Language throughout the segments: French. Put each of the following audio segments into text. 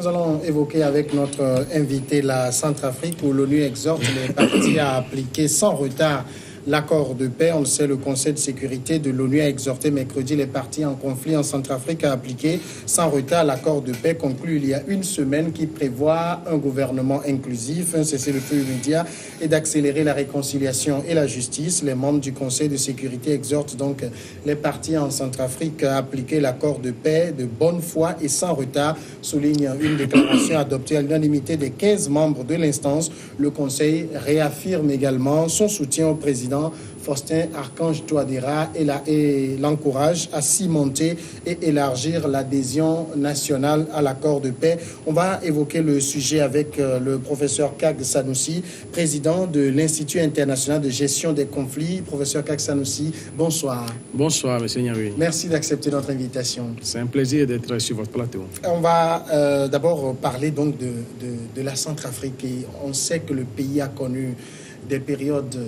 Nous allons évoquer avec notre invité la Centrafrique où l'ONU exhorte les parties à appliquer sans retard l'accord de paix. On le sait, le Conseil de sécurité de l'ONU a exhorté mercredi les parties en conflit en Centrafrique à appliquer sans retard l'accord de paix conclu il y a une semaine qui prévoit un gouvernement inclusif, un cessez-le-feu immédiat et d'accélérer la réconciliation et la justice. Les membres du Conseil de sécurité exhortent donc les parties en Centrafrique à appliquer l'accord de paix de bonne foi et sans retard, souligne une déclaration adoptée à l'unanimité des 15 membres de l'instance. Le Conseil réaffirme également son soutien au président Faustin Archange Touadéra et l'encourage à cimenter et élargir l'adhésion nationale à l'accord de paix. On va évoquer le sujet avec le professeur Kag Sanoussi, président de l'Institut international de gestion des conflits. Professeur Kag Sanoussi, bonsoir. Bonsoir, M. Nyaoui. Merci d'accepter notre invitation. C'est un plaisir d'être sur votre plateau. On va d'abord parler donc de la Centrafrique. Et on sait que le pays a connu des périodes,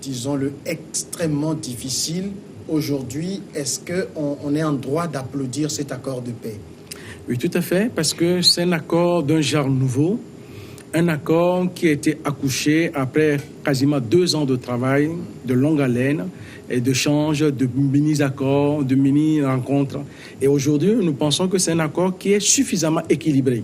disons-le, extrêmement difficile. Aujourd'hui, est-ce qu'on est en droit d'applaudir cet accord de paix? Oui, tout à fait, parce que c'est un accord d'un genre nouveau, un accord qui a été accouché après quasiment 2 ans de travail, de longue haleine, et d'échanges, de mini-accords, de mini-rencontres. Et aujourd'hui, nous pensons que c'est un accord qui est suffisamment équilibré,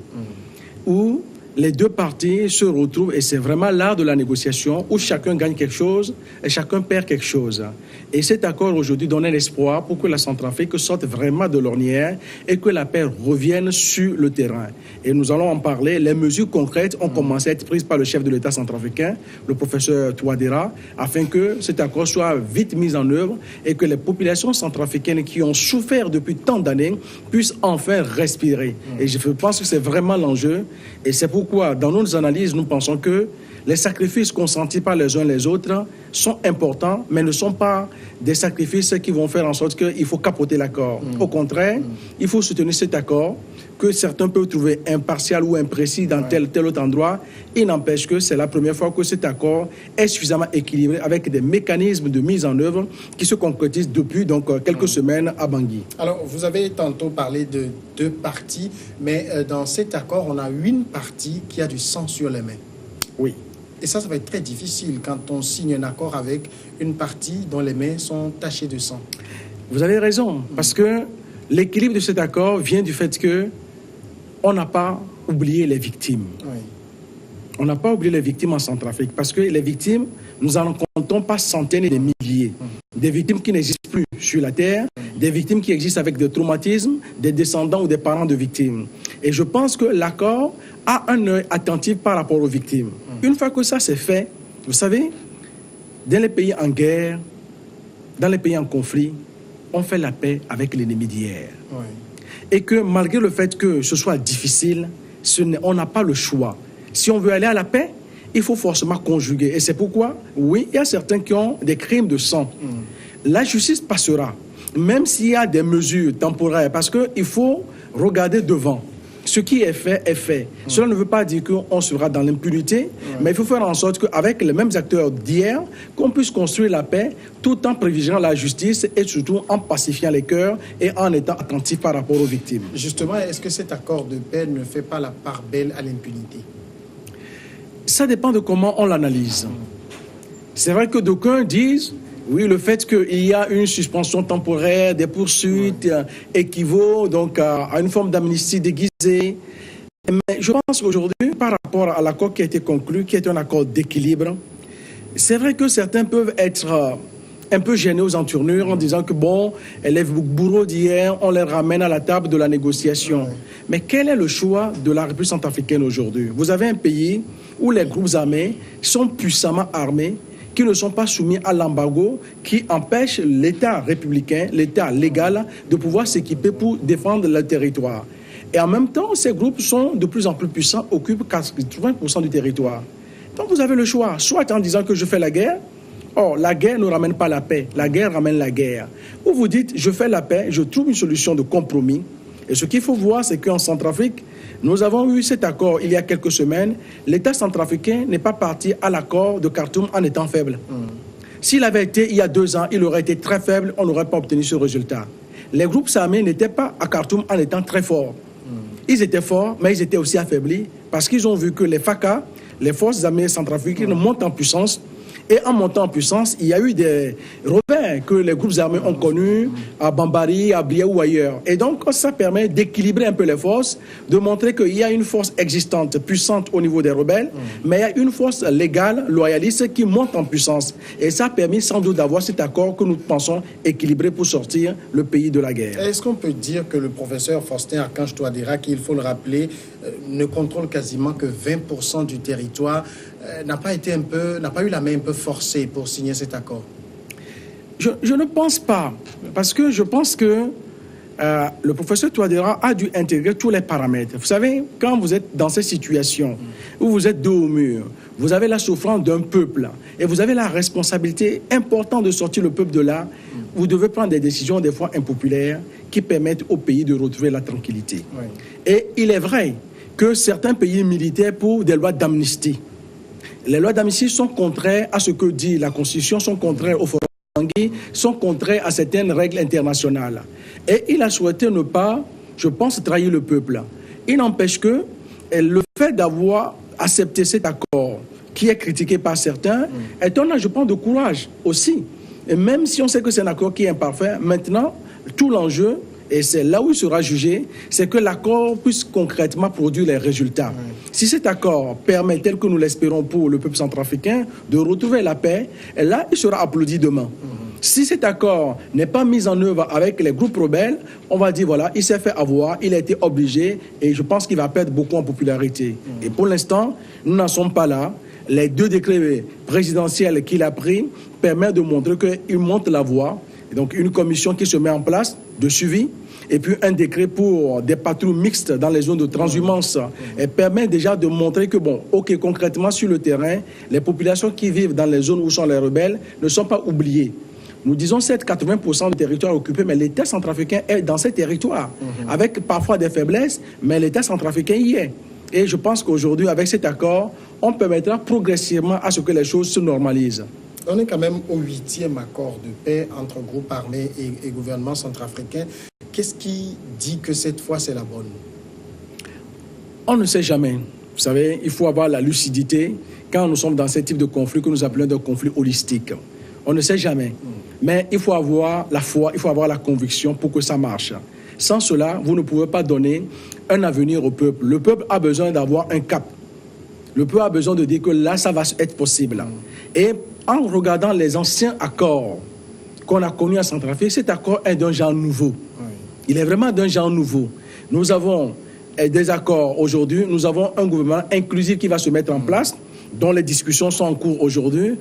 où les deux parties se retrouvent et c'est vraiment l'art de la négociation où chacun gagne quelque chose et chacun perd quelque chose. Et cet accord aujourd'hui donne l'espoir pour que la Centrafrique sorte vraiment de l'ornière et que la paix revienne sur le terrain. Et nous allons en parler. Les mesures concrètes ont commencé à être prises par le chef de l'État centrafricain, le professeur Touadéra, afin que cet accord soit vite mis en œuvre et que les populations centrafricaines qui ont souffert depuis tant d'années puissent enfin respirer. Et je pense que c'est vraiment l'enjeu. Et c'est pourquoi, dans nos analyses, nous pensons que les sacrifices consentis par les uns et les autres sont importants, mais ne sont pas des sacrifices qui vont faire en sorte qu'il faut capoter l'accord. Au contraire, il faut soutenir cet accord que certains peuvent trouver impartial ou imprécis dans tel autre endroit. Il n'empêche que c'est la première fois que cet accord est suffisamment équilibré avec des mécanismes de mise en œuvre qui se concrétisent depuis quelques semaines à Bangui. Alors, vous avez tantôt parlé de 2 parties, mais dans cet accord, on a une partie qui a du sang sur les mains. Oui. Et ça va être très difficile quand on signe un accord avec une partie dont les mains sont tachées de sang. Vous avez raison, parce que l'équilibre de cet accord vient du fait que on n'a pas oublié les victimes. Oui. On n'a pas oublié les victimes en Centrafrique, parce que les victimes, nous en comptons pas centaines et des milliers. Des victimes qui n'existent plus sur la terre, des victimes qui existent avec des traumatismes, des descendants ou des parents de victimes. Et je pense que l'accord a un œil attentif par rapport aux victimes. Une fois que ça c'est fait, vous savez, dans les pays en guerre, dans les pays en conflit, on fait la paix avec l'ennemi d'hier. Oui. Et que malgré le fait que ce soit difficile, on n'a pas le choix. Si on veut aller à la paix, il faut forcément conjuguer. Et c'est pourquoi, oui, il y a certains qui ont des crimes de sang. La justice passera, même s'il y a des mesures temporaires, parce qu'il faut regarder devant. Ce qui est fait, est fait. Cela ne veut pas dire qu'on sera dans l'impunité, mais il faut faire en sorte qu'avec les mêmes acteurs d'hier, qu'on puisse construire la paix tout en privilégiant la justice et surtout en pacifiant les cœurs et en étant attentif par rapport aux victimes. Justement, est-ce que cet accord de paix ne fait pas la part belle à l'impunité? Ça dépend de comment on l'analyse. C'est vrai que d'aucuns disent, oui, le fait qu'il y a une suspension temporaire des poursuites équivaut donc à une forme d'amnistie déguisée. Mais je pense qu'aujourd'hui, par rapport à l'accord qui a été conclu, qui est un accord d'équilibre, c'est vrai que certains peuvent être un peu gênés aux entournures en disant que bon, les bourreaux d'hier, on les ramène à la table de la négociation. Mais quel est le choix de la République centrafricaine aujourd'hui? Vous avez un pays où les groupes armés sont puissamment armés, qui ne sont pas soumis à l'embargo, qui empêche l'État républicain, l'État légal, de pouvoir s'équiper pour défendre le territoire. Et en même temps, ces groupes sont de plus en plus puissants, occupent 80% du territoire. Donc vous avez le choix, soit en disant que je fais la guerre, or la guerre ne ramène pas la paix, la guerre ramène la guerre. Ou vous dites, je fais la paix, je trouve une solution de compromis. Et ce qu'il faut voir, c'est qu'en Centrafrique, nous avons eu cet accord il y a quelques semaines. L'État centrafricain n'est pas parti à l'accord de Khartoum en étant faible. S'il avait été il y a 2 ans, il aurait été très faible, on n'aurait pas obtenu ce résultat. Les groupes armés n'étaient pas à Khartoum en étant très forts. ils étaient forts, mais ils étaient aussi affaiblis parce qu'ils ont vu que les FACA, les forces armées centrafricaines, montent en puissance. Et en montant en puissance, il y a eu des rebelles que les groupes armés ont connus à Bambari, à Blia ou ailleurs. Et donc, ça permet d'équilibrer un peu les forces, de montrer qu'il y a une force existante, puissante au niveau des rebelles, mais il y a une force légale, loyaliste, qui monte en puissance. Et ça a permis sans doute d'avoir cet accord que nous pensons équilibré pour sortir le pays de la guerre. Est-ce qu'on peut dire que le professeur Faustin Archange Touadéra, qui, il faut le rappeler, ne contrôle quasiment que 20% du territoire, n'a pas eu la main un peu forcée pour signer cet accord? Je ne pense pas, parce que je pense que le professeur Touadéra a dû intégrer tous les paramètres. Vous savez, quand vous êtes dans cette situation où vous êtes dos au mur, vous avez la souffrance d'un peuple et vous avez la responsabilité importante de sortir le peuple de là, vous devez prendre des décisions des fois impopulaires qui permettent au pays de retrouver la tranquillité. Oui. Et il est vrai que certains pays militaires pour des lois d'amnistie. Les lois d'amnistie sont contraires à ce que dit la Constitution, sont contraires au Forum Bangui, sont contraires à certaines règles internationales. Et il a souhaité ne pas, je pense, trahir le peuple. Il n'empêche que le fait d'avoir accepté cet accord, qui est critiqué par certains, est un acte, je pense, de courage aussi. Et même si on sait que c'est un accord qui est imparfait, maintenant, tout l'enjeu, et c'est là où il sera jugé, c'est que l'accord puisse concrètement produire les résultats. Si cet accord permet, tel que nous l'espérons pour le peuple centrafricain, de retrouver la paix, et là, il sera applaudi demain. Si cet accord n'est pas mis en œuvre avec les groupes rebelles, on va dire, voilà, il s'est fait avoir, il a été obligé, et je pense qu'il va perdre beaucoup en popularité. Et pour l'instant, nous n'en sommes pas là. Les 2 décrets présidentiels qu'il a pris permettent de montrer qu'il monte la voie. Et donc, une commission qui se met en place de suivi, et puis un décret pour des patrouilles mixtes dans les zones de transhumance et permet déjà de montrer que, bon, ok, concrètement sur le terrain, les populations qui vivent dans les zones où sont les rebelles ne sont pas oubliées. Nous disons 80% du territoire occupé, mais l'État centrafricain est dans ces territoires, avec parfois des faiblesses, mais l'État centrafricain y est. Et je pense qu'aujourd'hui, avec cet accord, on permettra progressivement à ce que les choses se normalisent. On est quand même au 8e accord de paix entre groupes armés et gouvernement centrafricain. Qu'est-ce qui dit que cette fois, c'est la bonne? On ne sait jamais. Vous savez, il faut avoir la lucidité quand nous sommes dans ce type de conflit que nous appelons de conflit holistique. On ne sait jamais. Mais il faut avoir la foi, il faut avoir la conviction pour que ça marche. Sans cela, vous ne pouvez pas donner un avenir au peuple. Le peuple a besoin d'avoir un cap. Le peuple a besoin de dire que là, ça va être possible. Et en regardant les anciens accords qu'on a connus en Centrafrique, cet accord est d'un genre nouveau. Il est vraiment d'un genre nouveau. Nous avons des accords aujourd'hui, nous avons un gouvernement inclusif qui va se mettre en place, dont les discussions sont en cours aujourd'hui,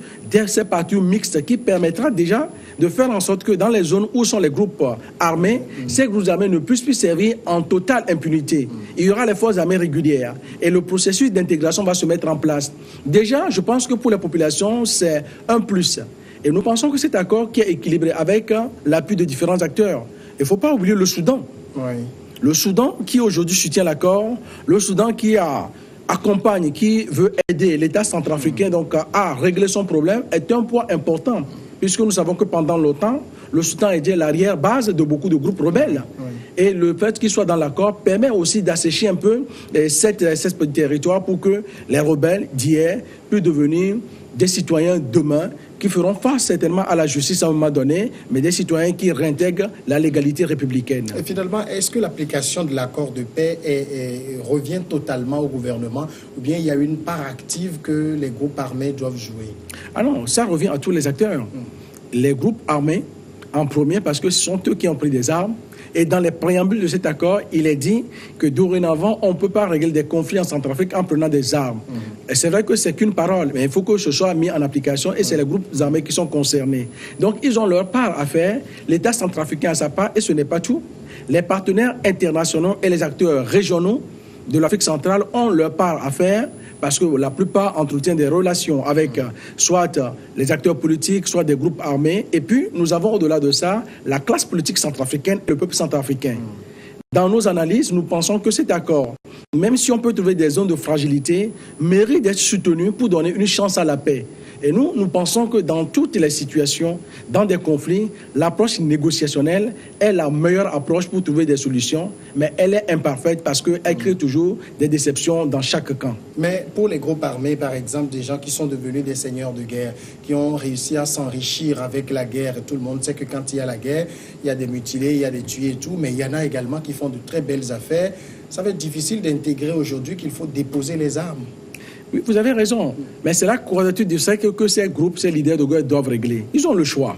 ces partis mixtes qui permettra déjà de faire en sorte que dans les zones où sont les groupes armés, ces groupes armés ne puissent plus servir en totale impunité. Il y aura les forces armées régulières et le processus d'intégration va se mettre en place. Déjà, je pense que pour les populations, c'est un plus. Et nous pensons que cet accord qui est équilibré avec l'appui de différents acteurs. Il ne faut pas oublier le Soudan. Oui. Le Soudan qui aujourd'hui soutient l'accord, le Soudan qui accompagne, qui veut aider l'État centrafricain donc à régler son problème, est un point important. Puisque nous savons que pendant longtemps, le Soudan était l'arrière-base de beaucoup de groupes rebelles. Oui. Et le fait qu'il soit dans l'accord permet aussi d'assécher un peu ces petits territoires pour que les rebelles d'hier puissent devenir des citoyens demain qui feront face certainement à la justice à un moment donné, mais des citoyens qui réintègrent la légalité républicaine. Et finalement, est-ce que l'application de l'accord de paix revient totalement au gouvernement ou bien il y a une part active que les groupes armés doivent jouer? Ah non, ça revient à tous les acteurs. Les groupes armés, en premier, parce que ce sont eux qui ont pris des armes. Et dans les préambules de cet accord, il est dit que dorénavant, on ne peut pas régler des conflits en Centrafrique en prenant des armes. Et c'est vrai que c'est qu'une parole, mais il faut que ce soit mis en application et c'est les groupes armés qui sont concernés. Donc, ils ont leur part à faire. L'État centrafricain a sa part et ce n'est pas tout. Les partenaires internationaux et les acteurs régionaux de l'Afrique centrale ont leur part à faire parce que la plupart entretiennent des relations avec soit les acteurs politiques, soit des groupes armés. Et puis, nous avons au-delà de ça la classe politique centrafricaine et le peuple centrafricain. Dans nos analyses, nous pensons que cet accord, même si on peut trouver des zones de fragilité, mérite d'être soutenu pour donner une chance à la paix. Et nous pensons que dans toutes les situations, dans des conflits, l'approche négociationnelle est la meilleure approche pour trouver des solutions, mais elle est imparfaite parce qu'elle crée toujours des déceptions dans chaque camp. Mais pour les groupes armés, par exemple, des gens qui sont devenus des seigneurs de guerre, qui ont réussi à s'enrichir avec la guerre, et tout le monde sait que quand il y a la guerre, il y a des mutilés, il y a des tués et tout, mais il y en a également qui font de très belles affaires. Ça va être difficile d'intégrer aujourd'hui qu'il faut déposer les armes. Oui, vous avez raison, mais c'est la quadrature du cercle que ces groupes, ces leaders de guerre doivent régler. Ils ont le choix.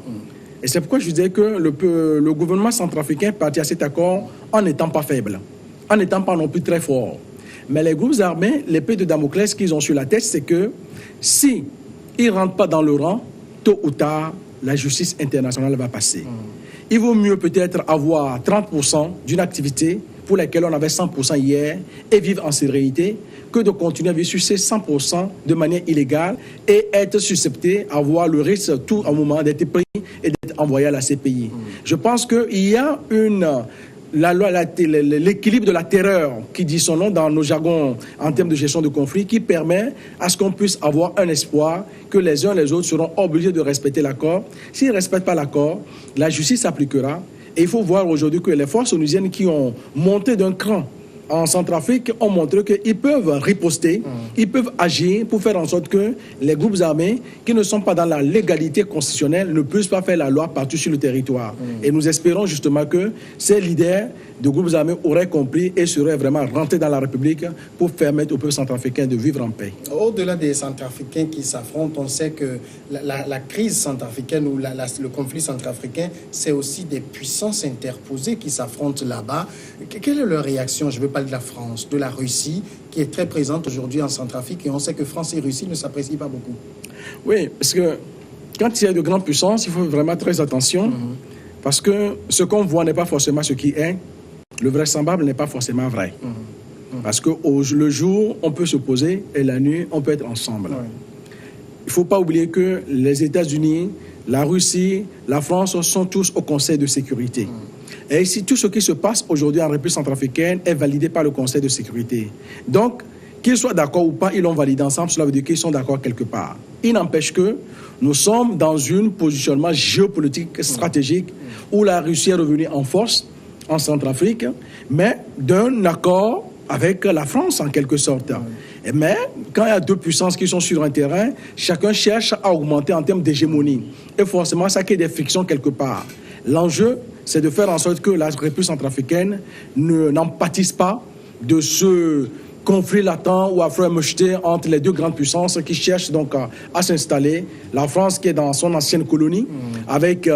Et c'est pourquoi je disais que le gouvernement centrafricain est parti à cet accord en n'étant pas faible, en n'étant pas non plus très fort. Mais les groupes armés, l'épée de Damoclès qu'ils ont sur la tête, c'est que si ils ne rentrent pas dans le rang, tôt ou tard, la justice internationale va passer. Il vaut mieux peut-être avoir 30% d'une activité pour laquelle on avait 100% hier et vivre en sérénité que de continuer à vivre sur ces 100% de manière illégale et être susceptible d'avoir le risque tout un moment d'être pris et d'être envoyé à la CPI. Je pense qu'il y a l'équilibre de la terreur qui dit son nom dans nos jargons en termes de gestion de conflit qui permet à ce qu'on puisse avoir un espoir que les uns et les autres seront obligés de respecter l'accord. S'ils ne respectent pas l'accord, la justice s'appliquera. Et il faut voir aujourd'hui que les forces onusiennes qui ont monté d'un cran en Centrafrique ont montré qu'ils peuvent riposter, ils peuvent agir pour faire en sorte que les groupes armés qui ne sont pas dans la légalité constitutionnelle ne puissent pas faire la loi partout sur le territoire. Et nous espérons justement que ces leaders de groupes armés auraient compris et seraient vraiment rentrés dans la République pour permettre au peuple centrafricain de vivre en paix. Au-delà des Centrafricains qui s'affrontent, on sait que la crise centrafricaine ou le conflit centrafricain, c'est aussi des puissances interposées qui s'affrontent là-bas. Quelle est leur réaction? Je veux parler de la France, de la Russie, qui est très présente aujourd'hui en Centrafrique, et on sait que France et Russie ne s'apprécient pas beaucoup. Oui, parce que quand il y a de grandes puissances, il faut vraiment très attention, parce que ce qu'on voit n'est pas forcément ce qui est, le vraisemblable n'est pas forcément vrai. Parce que le jour, on peut s'opposer, et la nuit, on peut être ensemble. Il ne faut pas oublier que les États-Unis, la Russie, la France sont tous au Conseil de sécurité. Et ici, tout ce qui se passe aujourd'hui en République centrafricaine est validé par le Conseil de sécurité. Donc, qu'ils soient d'accord ou pas, ils l'ont validé ensemble, cela veut dire qu'ils sont d'accord quelque part. Il n'empêche que nous sommes dans un positionnement géopolitique stratégique où la Russie est revenue en force en Centrafrique, mais d'un accord avec la France en quelque sorte. Mais quand il y a deux puissances qui sont sur un terrain, chacun cherche à augmenter en termes d'hégémonie. Et forcément, ça crée des frictions quelque part. L'enjeu, c'est de faire en sorte que la République centrafricaine n'en pâtisse pas de ce conflit latent ou afro-mocheté entre les deux grandes puissances qui cherchent donc à s'installer. La France qui est dans son ancienne colonie avec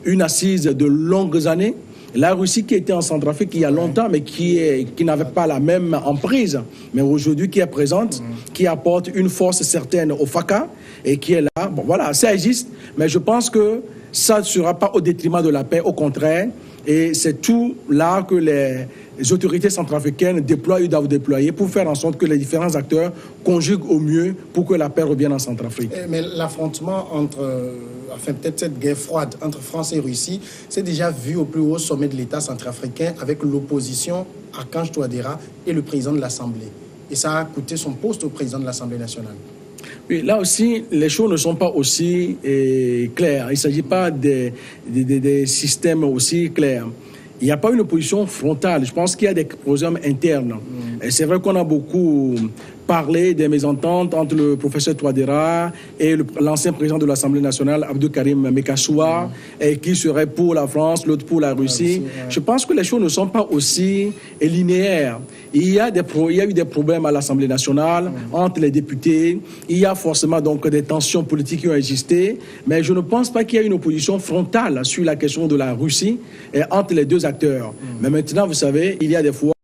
une assise de longues années. La Russie qui était en Centrafrique il y a longtemps, mais qui n'avait pas la même emprise, mais aujourd'hui qui est présente, qui apporte une force certaine au FACA et qui est là. Bon, voilà, ça existe, mais je pense que ça ne sera pas au détriment de la paix, au contraire. Et c'est tout là que les autorités centrafricaines déploient ou doivent déployer pour faire en sorte que les différents acteurs conjuguent au mieux pour que la paix revienne en Centrafrique. Mais l'affrontement peut-être cette guerre froide entre France et Russie, c'est déjà vu au plus haut sommet de l'État centrafricain avec l'opposition Archange Touadéra et le président de l'Assemblée. Et ça a coûté son poste au président de l'Assemblée nationale. Oui, là aussi, les choses ne sont pas aussi claires. Il ne s'agit pas des systèmes aussi clairs. Il n'y a pas une opposition frontale. Je pense qu'il y a des problèmes internes. Et c'est vrai qu'on a beaucoup parlé des mésententes entre le professeur Touadéra et l'ancien président de l'Assemblée nationale, Abdou Karim Mekassoua, et qui serait pour la France, l'autre pour la Russie. Je pense que les choses ne sont pas aussi linéaires. Il y a eu des problèmes à l'Assemblée nationale entre les députés. Il y a forcément donc des tensions politiques qui ont existé, mais je ne pense pas qu'il y ait une opposition frontale sur la question de la Russie et entre les deux acteurs. Mais maintenant, vous savez, il y a des fois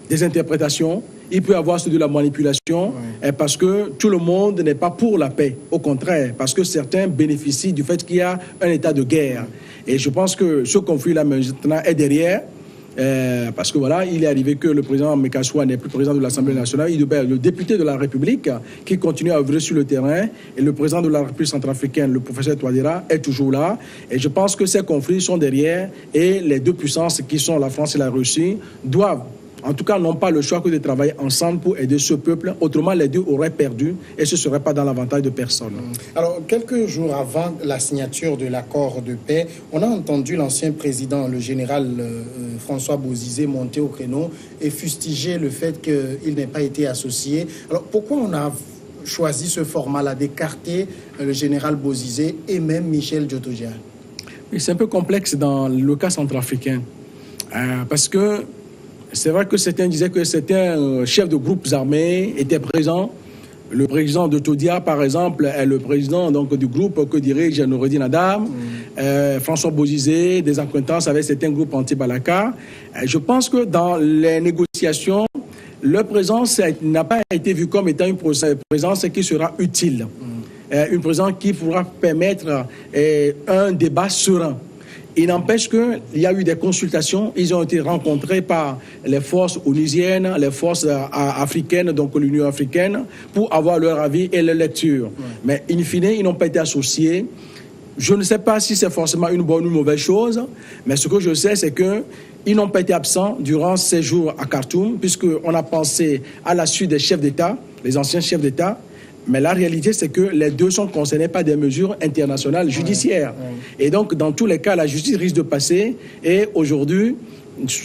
des interprétations. Il peut y avoir de la manipulation parce que tout le monde n'est pas pour la paix. Au contraire, parce que certains bénéficient du fait qu'il y a un état de guerre. Et je pense que ce conflit-là maintenant est derrière. Parce que voilà, il est arrivé que le président Mekassoua n'est plus président de l'Assemblée nationale. Il est le député de la République qui continue à œuvrer sur le terrain. Et le président de la République centrafricaine, le professeur Touadéra, est toujours là. Et je pense que ces conflits sont derrière. Et les deux puissances qui sont la France et la Russie doivent en tout cas, n'ont pas le choix que de travailler ensemble pour aider ce peuple. Autrement, les deux auraient perdu et ce ne serait pas dans l'avantage de personne. Alors, quelques jours avant la signature de l'accord de paix, on a entendu l'ancien président, le général François Bozizé, monter au créneau et fustiger le fait qu'il n'ait pas été associé. Alors, pourquoi on a choisi ce format-là d'écarter le général Bozizé et même Michel Djotodia? C'est un peu complexe dans le cas centrafricain. Parce que c'est vrai que certains disaient que certains chefs de groupes armés étaient présents. Le président de Todia, par exemple, est le président donc, du groupe que dirige Noureddin Adam. François Bozizé, des acquaintances avec certains groupes anti-Balaka. Je pense que dans les négociations, leur présence n'a pas été vue comme étant une présence qui sera utile. Une présence qui pourra permettre un débat serein. Il n'empêche qu'il y a eu des consultations, ils ont été rencontrés par les forces onusiennes, les forces africaines, donc l'Union africaine, pour avoir leur avis et leur lecture. Mais in fine, ils n'ont pas été associés. Je ne sais pas si c'est forcément une bonne ou une mauvaise chose, mais ce que je sais, c'est qu'ils n'ont pas été absents durant ces jours à Khartoum, puisqu'on a pensé à la suite des chefs d'État, les anciens chefs d'État. Mais la réalité, c'est que les deux sont concernés par des mesures internationales judiciaires. Et donc, dans tous les cas, la justice risque de passer. Et aujourd'hui,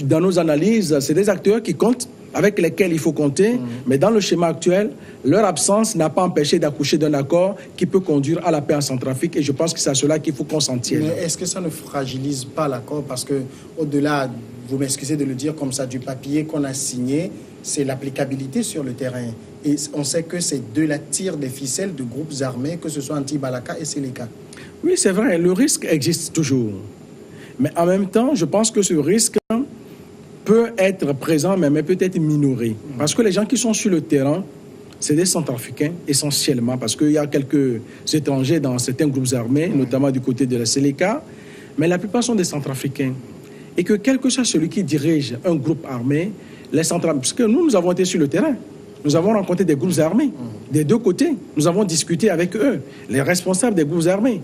dans nos analyses, c'est des acteurs qui comptent, avec lesquels il faut compter. Mais dans le schéma actuel, leur absence n'a pas empêché d'accoucher d'un accord qui peut conduire à la paix en Centrafrique. Et je pense que c'est à cela qu'il faut qu'on s'en tienne. Mais est-ce que ça ne fragilise pas l'accord? Parce que, au-delà, vous m'excusez de le dire comme ça, du papier qu'on a signé, c'est l'applicabilité sur le terrain. Et on sait que ces deux-là tirent des ficelles de groupes armés, que ce soit anti-Balaka et Séléka. Oui, c'est vrai, le risque existe toujours. Mais en même temps, je pense que ce risque peut être présent, mais peut être minoré. Parce que les gens qui sont sur le terrain, c'est des Centrafricains essentiellement, parce qu'il y a quelques étrangers dans certains groupes armés, notamment du côté de la Séléka, mais la plupart sont des Centrafricains. Et que quel que soit celui qui dirige un groupe armé, les Centrafricains, parce que nous avons été sur le terrain, nous avons rencontré des groupes armés des deux côtés. Nous avons discuté avec eux, les responsables des groupes armés.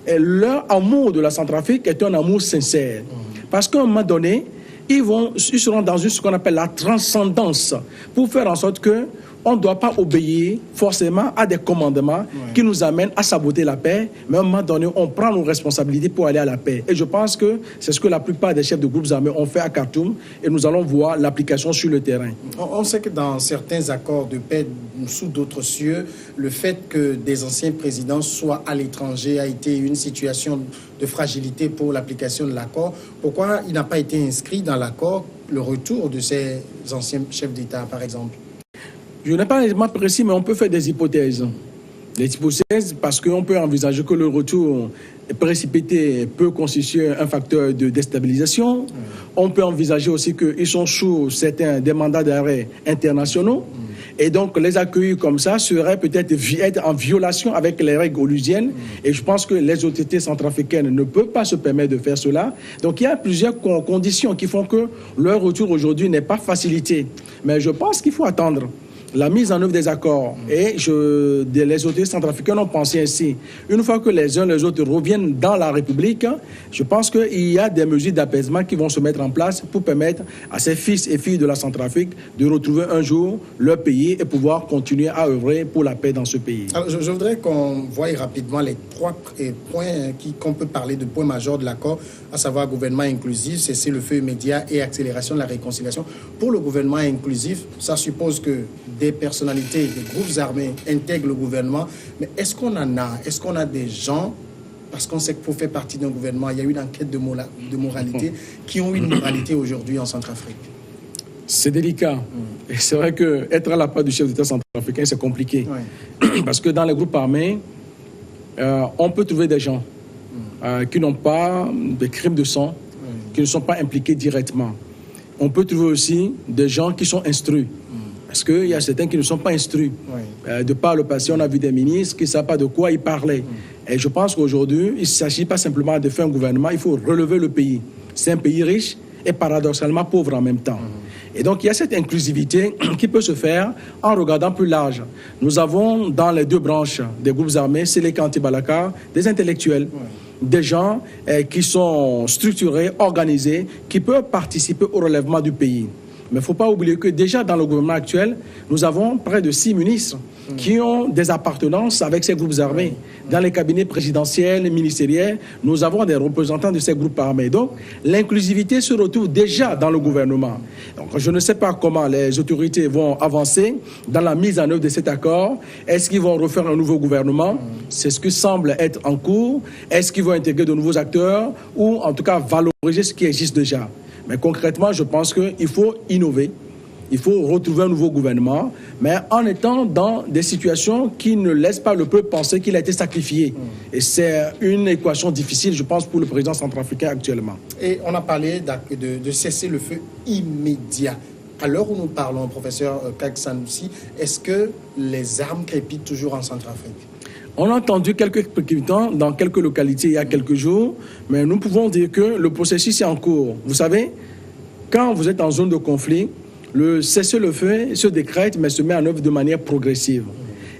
Et leur amour de la Centrafrique est un amour sincère. Parce qu'à un moment donné, ils seront dans ce qu'on appelle la transcendance pour faire en sorte que on ne doit pas obéir forcément à des commandements qui nous amènent à saboter la paix, mais à un moment donné, on prend nos responsabilités pour aller à la paix. Et je pense que c'est ce que la plupart des chefs de groupes armés ont fait à Khartoum, et nous allons voir l'application sur le terrain. On sait que dans certains accords de paix sous d'autres cieux, le fait que des anciens présidents soient à l'étranger a été une situation de fragilité pour l'application de l'accord. Pourquoi il n'a pas été inscrit dans l'accord le retour de ces anciens chefs d'État, par exemple? Je n'ai pas l'élément précis, mais on peut faire des hypothèses. Des hypothèses parce qu'on peut envisager que le retour précipité peut constituer un facteur de déstabilisation. On peut envisager aussi qu'ils sont sous certains des mandats d'arrêt internationaux. Et donc, les accueillir comme ça serait peut-être être en violation avec les règles onusiennes. Et je pense que les autorités centrafricaines ne peuvent pas se permettre de faire cela. Donc, il y a plusieurs conditions qui font que leur retour aujourd'hui n'est pas facilité. Mais je pense qu'il faut attendre la mise en œuvre des accords. Et les autorités centrafricaines ont pensé ainsi. Une fois que les uns et les autres reviennent dans la République, je pense qu'il y a des mesures d'apaisement qui vont se mettre en place pour permettre à ces fils et filles de la Centrafrique de retrouver un jour leur pays et pouvoir continuer à œuvrer pour la paix dans ce pays. Alors, je voudrais qu'on voie rapidement les trois points qu'on peut parler de points majeurs de l'accord, à savoir gouvernement inclusif, cesser le feu immédiat et accélération de la réconciliation. Pour le gouvernement inclusif, ça suppose que des personnalités, des groupes armés intègrent le gouvernement. Mais est-ce qu'on en a? Est-ce qu'on a des gens, parce qu'on sait que pour faire partie d'un gouvernement, il y a eu une enquête de moralité, qui ont une moralité aujourd'hui en Centrafrique? C'est délicat. Et c'est vrai qu'être à la part du chef d'État centrafricain, c'est compliqué. Parce que dans les groupes armés, on peut trouver des gens qui n'ont pas de crimes de sang, qui ne sont pas impliqués directement. On peut trouver aussi des gens qui sont instruits. Parce qu'il y a certains qui ne sont pas instruits. De par le passé, on a vu des ministres qui ne savent pas de quoi ils parlaient. Et je pense qu'aujourd'hui, il ne s'agit pas simplement de faire un gouvernement, il faut relever le pays. C'est un pays riche et paradoxalement pauvre en même temps. Et donc, il y a cette inclusivité qui peut se faire en regardant plus large. Nous avons dans les deux branches des groupes armés, c'est les anti-Balaka, des intellectuels, des gens qui sont structurés, organisés, qui peuvent participer au relèvement du pays. Mais il ne faut pas oublier que déjà dans le gouvernement actuel, nous avons près de 6 ministres qui ont des appartenances avec ces groupes armés. Dans les cabinets présidentiels, ministériels, nous avons des représentants de ces groupes armés. Donc, l'inclusivité se retrouve déjà dans le gouvernement. Donc, je ne sais pas comment les autorités vont avancer dans la mise en œuvre de cet accord. Est-ce qu'ils vont refaire un nouveau gouvernement? C'est ce qui semble être en cours. Est-ce qu'ils vont intégrer de nouveaux acteurs ou en tout cas valoriser ce qui existe déjà? Mais concrètement, je pense qu'il faut innover. Il faut retrouver un nouveau gouvernement, mais en étant dans des situations qui ne laissent pas le peuple penser qu'il a été sacrifié. Et c'est une équation difficile, je pense, pour le président centrafricain actuellement. Et on a parlé de cesser le feu immédiat. À l'heure où nous parlons, professeur Kag Sanoussi, est-ce que les armes crépitent toujours en Centrafrique? On a entendu quelques crépitements dans quelques localités il y a quelques jours, mais nous pouvons dire que le processus est en cours. Vous savez, quand vous êtes en zone de conflit, le cessez-le-feu se décrète, mais se met en œuvre de manière progressive.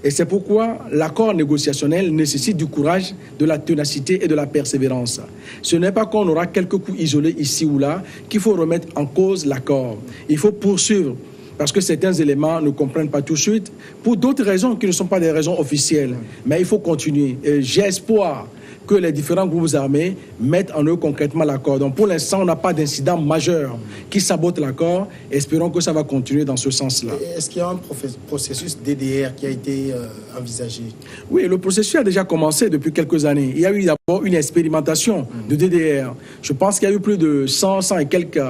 Et c'est pourquoi l'accord négociationnel nécessite du courage, de la ténacité et de la persévérance. Ce n'est pas qu'on aura quelques coups isolés ici ou là qu'il faut remettre en cause l'accord. Il faut poursuivre, parce que certains éléments ne comprennent pas tout de suite, pour d'autres raisons qui ne sont pas des raisons officielles. Mais il faut continuer. Et j'ai espoir que les différents groupes armés mettent en œuvre concrètement l'accord. Donc pour l'instant, on n'a pas d'incident majeur qui sabote l'accord. Espérons que ça va continuer dans ce sens-là. Est-ce qu'il y a un processus DDR qui a été envisagé? Oui, le processus a déjà commencé depuis quelques années. Il y a eu d'abord une expérimentation de DDR. Je pense qu'il y a eu plus de 100 et quelques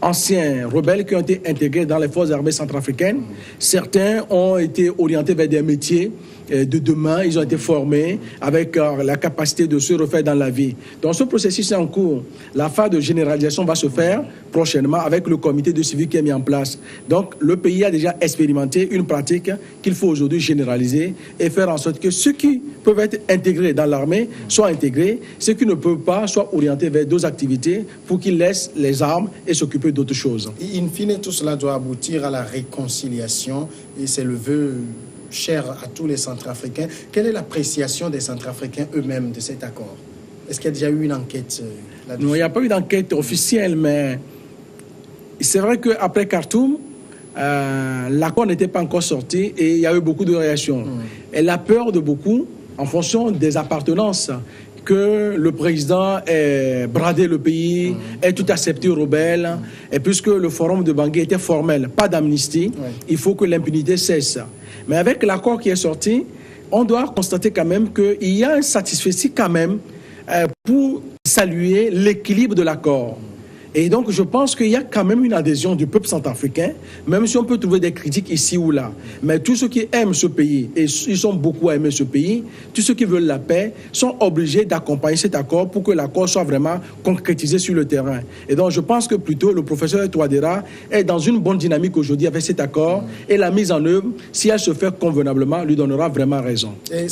anciens rebelles qui ont été intégrés dans les forces armées centrafricaines. Certains ont été orientés vers des métiers de demain, ils ont été formés avec la capacité de se refaire dans la vie. Donc ce processus est en cours. La phase de généralisation va se faire prochainement avec le comité de suivi qui est mis en place. Donc le pays a déjà expérimenté une pratique qu'il faut aujourd'hui généraliser et faire en sorte que ceux qui peuvent être intégrés dans l'armée soient intégrés, ceux qui ne peuvent pas soient orientés vers d'autres activités pour qu'ils laissent les armes et s'occuper d'autres choses. In fine, tout cela doit aboutir à la réconciliation et c'est le vœu cher à tous les Centrafricains. Quelle est l'appréciation des Centrafricains eux-mêmes de cet accord? Est-ce qu'il y a déjà eu une enquête là-dessus? Non, il n'y a pas eu d'enquête officielle, mais c'est vrai qu'après Khartoum, l'accord n'était pas encore sorti et il y a eu beaucoup de réactions. Et la peur de beaucoup, en fonction des appartenances, que le président ait bradé le pays, ait tout accepté aux rebelles, et puisque le forum de Bangui était formel, pas d'amnistie, il faut que l'impunité cesse. Mais avec l'accord qui est sorti, on doit constater quand même qu'il y a un satisfecit quand même pour saluer l'équilibre de l'accord. Et donc, je pense qu'il y a quand même une adhésion du peuple centrafricain, même si on peut trouver des critiques ici ou là. Mais tous ceux qui aiment ce pays, et ils sont beaucoup à aimer ce pays, tous ceux qui veulent la paix, sont obligés d'accompagner cet accord pour que l'accord soit vraiment concrétisé sur le terrain. Et donc, je pense que plutôt le professeur Touadéra est dans une bonne dynamique aujourd'hui avec cet accord, et la mise en œuvre, si elle se fait convenablement, lui donnera vraiment raison. Et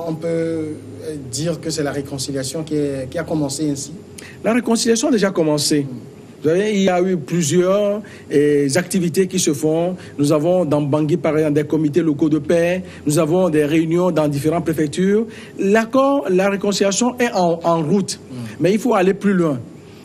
on peut dire que c'est la réconciliation qui a commencé ainsi? La réconciliation a déjà commencé. Vous savez, il y a eu plusieurs activités qui se font. Nous avons dans Bangui, par exemple, des comités locaux de paix. Nous avons des réunions dans différentes préfectures. L'accord, la réconciliation est en route. Mais il faut aller plus loin.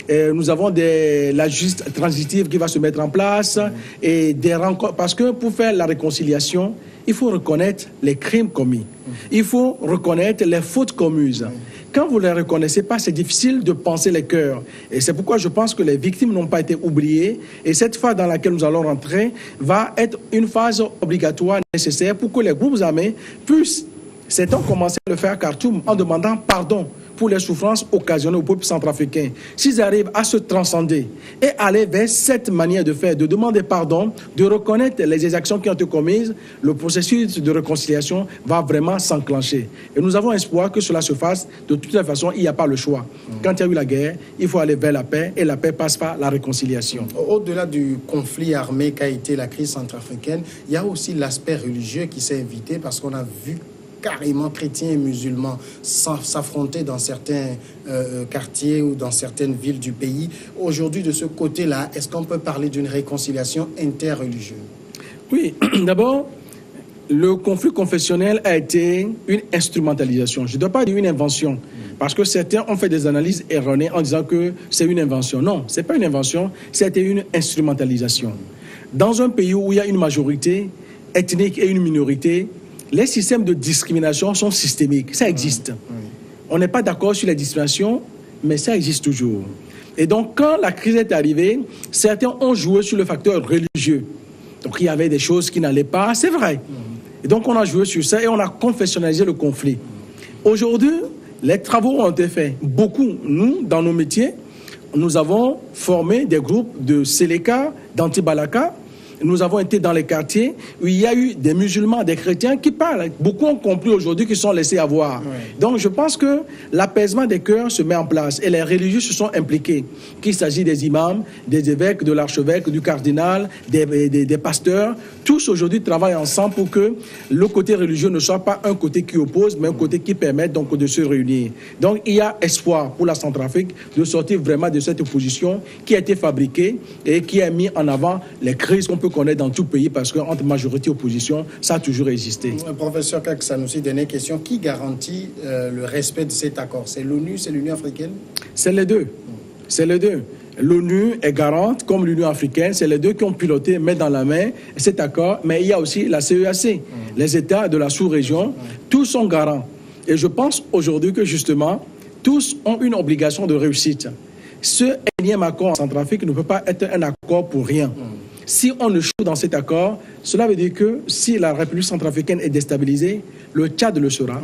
Nous avons la justice transitive qui va se mettre en place et des rencontres. Parce que pour faire la réconciliation, il faut reconnaître les crimes commis. Il faut reconnaître les fautes commises. Quand vous ne les reconnaissez pas, c'est difficile de penser les cœurs. Et c'est pourquoi je pense que les victimes n'ont pas été oubliées. Et cette phase dans laquelle nous allons rentrer va être une phase obligatoire nécessaire pour que les groupes armés puissent, certains ont commencé à le faire à Khartoum en demandant pardon pour les souffrances occasionnées au peuple centrafricain. S'ils arrivent à se transcender et aller vers cette manière de faire, de demander pardon, de reconnaître les exactions qui ont été commises, le processus de réconciliation va vraiment s'enclencher. Et nous avons espoir que cela se fasse. De toute façon, il n'y a pas le choix. Quand il y a eu la guerre, il faut aller vers la paix et la paix passe par la réconciliation. Au-delà du conflit armé qu'a été la crise centrafricaine, il y a aussi l'aspect religieux qui s'est invité parce qu'on a vu carrément chrétiens et musulmans s'affronter dans certains quartiers ou dans certaines villes du pays. Aujourd'hui, de ce côté-là, est-ce qu'on peut parler d'une réconciliation interreligieuse? Oui, d'abord, le conflit confessionnel a été une instrumentalisation. Je ne dois pas dire une invention, parce que certains ont fait des analyses erronées en disant que c'est une invention. Non, ce n'est pas une invention, c'était une instrumentalisation. Dans un pays où il y a une majorité ethnique et une minorité, les systèmes de discrimination sont systémiques. Ça existe. On n'est pas d'accord sur la discrimination, mais ça existe toujours. Et donc, quand la crise est arrivée, certains ont joué sur le facteur religieux. Donc, il y avait des choses qui n'allaient pas, c'est vrai. Et donc, on a joué sur ça et on a confessionnalisé le conflit. Aujourd'hui, les travaux ont été faits. Beaucoup, nous, dans nos métiers, nous avons formé des groupes de Seleka, d'Antibalaka. Nous avons été dans les quartiers où il y a eu des musulmans, des chrétiens qui parlent. Beaucoup ont compris aujourd'hui qu'ils sont laissés avoir. Oui. Donc je pense que l'apaisement des cœurs se met en place et les religieux se sont impliqués. Qu'il s'agit des imams, des évêques, de l'archevêque, du cardinal, des pasteurs. Tous aujourd'hui travaillent ensemble pour que le côté religieux ne soit pas un côté qui oppose, mais un côté qui permet donc de se réunir. Donc il y a espoir pour la Centrafrique de sortir vraiment de cette opposition qui a été fabriquée et qui a mis en avant les crises qu'on peut connaître dans tout pays parce qu'entre majorité et opposition, ça a toujours existé. Professeur Kak Sanoussi, dernière question. Qui garantit le respect de cet accord? C'est l'ONU, c'est l'Union africaine? C'est les deux. C'est les deux. L'ONU est garante, comme l'Union africaine. C'est les deux qui ont piloté main dans la main cet accord. Mais il y a aussi la CEAC. Les États de la sous-région, tous sont garants. Et je pense aujourd'hui que justement, tous ont une obligation de réussite. Ce énième accord en Centrafrique ne peut pas être un accord pour rien. Si on échoue dans cet accord, cela veut dire que si la République centrafricaine est déstabilisée, le Tchad le sera,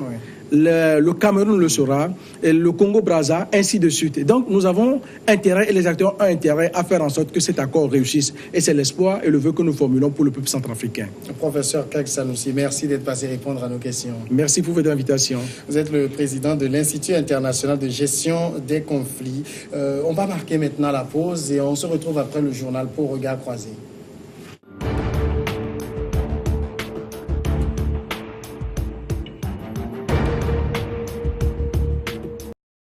le Cameroun le sera, et le Congo-Brazza, ainsi de suite. Et donc nous avons intérêt, et les acteurs ont intérêt à faire en sorte que cet accord réussisse. Et c'est l'espoir et le vœu que nous formulons pour le peuple centrafricain. Professeur Kak Sanoussi, merci d'être passé répondre à nos questions. Merci pour votre invitation. Vous êtes le président de l'Institut international de gestion des conflits. On va marquer maintenant la pause et on se retrouve après le journal pour Regard croisé.